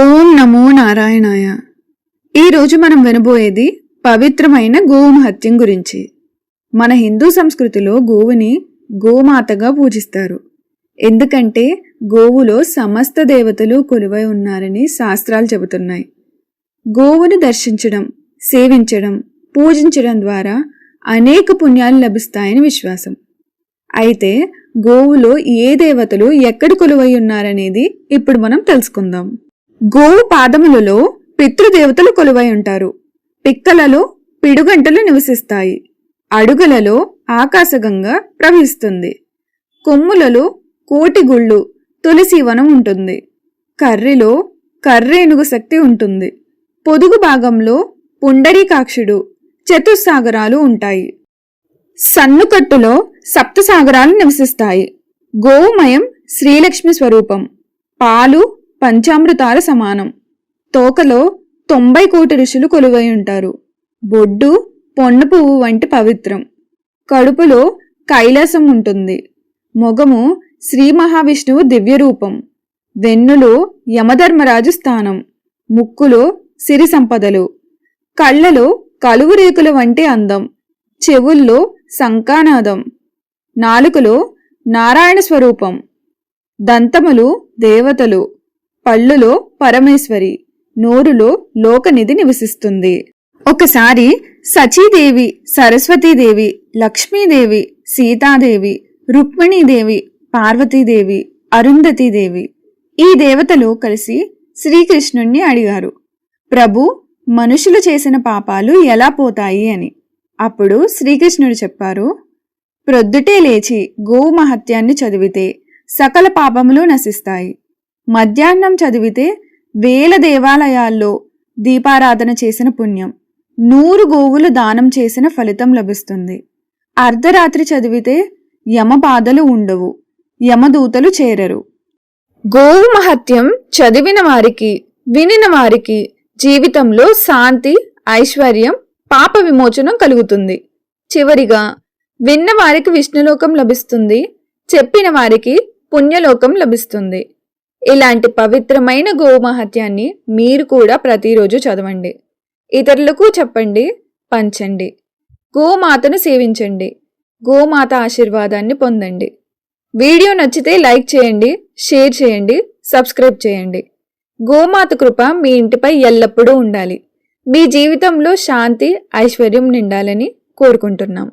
ఓం నమో నారాయణాయ. ఈరోజు మనం వినబోయేది పవిత్రమైన గోమహత్యం గురించి. మన హిందూ సంస్కృతిలో గోవుని గోమాతగా పూజిస్తారు. ఎందుకంటే గోవులో సమస్త దేవతలు కొలువై ఉన్నారని శాస్త్రాలు చెబుతున్నాయి. గోవును దర్శించడం, సేవించడం, పూజించడం ద్వారా అనేక పుణ్యాలు లభిస్తాయని విశ్వాసం. అయితే గోవులో ఏ దేవతలు ఎక్కడ కొలువై ఉన్నారనేది ఇప్పుడు మనం తెలుసుకుందాం. గోవు పాదములలో పితృదేవతలు కొలువై ఉంటారు. పిక్కలలో పిడుగంటలు నివసిస్తాయి. అడుగులలో ఆకాశగంగా ప్రవహిస్తుంది. కొమ్ములలో కోటిగుళ్ళు తులసి వనం ఉంటుంది. కర్రిలో కర్రేనుగు శక్తి ఉంటుంది. పొదుగు భాగంలో పుండరీకాక్షుడు చతుస్సాగరాలు ఉంటాయి. సన్నుకట్టులో సప్తసాగరాలు నివసిస్తాయి. గోవుమయం శ్రీలక్ష్మి స్వరూపం. పాలు పంచామృతాల సమానం. తోకలో 90 కోటి ఋషులు కొలువై ఉంటారు. బొడ్డు పొన్న పువ్వు వంటి పవిత్రం. కడుపులో కైలాసం ఉంటుంది. మొగము శ్రీ మహావిష్ణువు దివ్యరూపం. వెన్నులో యమధర్మరాజు స్థానం. ముక్కులో సిరి సంపదలు. కళ్ళలో కలువు రేకుల వంటి అందం. చెవుల్లో శంఖానాదం. నాలుకలో నారాయణ స్వరూపం. దంతములు దేవతలు. పళ్ళులో పరమేశ్వరి. నోరులో లోకనిధి నివసిస్తుంది. ఒకసారి సచీదేవి, సరస్వతీదేవి, లక్ష్మీదేవి, సీతాదేవి, రుక్మిణీదేవి, పార్వతీదేవి, అరుంధతీదేవి ఈ దేవతలు కలిసి శ్రీకృష్ణుణ్ణి అడిగారు, ప్రభు, మనుషులు చేసిన పాపాలు ఎలా పోతాయి అని. అప్పుడు శ్రీకృష్ణుడు చెప్పారు, ప్రొద్దుటే లేచి గోవు మహత్యాన్ని చదివితే సకల పాపములు నశిస్తాయి. మధ్యాహ్నం చదివితే 1000 దేవాలయాల్లో దీపారాధన చేసిన పుణ్యం, 100 గోవులు దానం చేసిన ఫలితం లభిస్తుంది. అర్ధరాత్రి చదివితే యమ బాధలు ఉండవు, యమదూతలు చేరరు. గోవు మహత్యం చదివిన వారికి, వినిన వారికి జీవితంలో శాంతి, ఐశ్వర్యం, పాప విమోచనం కలుగుతుంది. చివరిగా విన్న వారికి విష్ణులోకం లభిస్తుంది, చెప్పిన వారికి పుణ్యలోకం లభిస్తుంది. ఇలాంటి పవిత్రమైన గోమహత్యాన్ని మీరు కూడా ప్రతిరోజు చదవండి, ఇతరులకు చెప్పండి, పంచండి. గోమాతను సేవించండి, గోమాత ఆశీర్వాదాన్ని పొందండి. వీడియో నచ్చితే లైక్ చేయండి, షేర్ చేయండి, సబ్స్క్రైబ్ చేయండి. గోమాత కృప మీ ఇంటిపై ఎల్లప్పుడూ ఉండాలి. మీ జీవితంలో శాంతి, ఐశ్వర్యం నిండాలని కోరుకుంటున్నాం.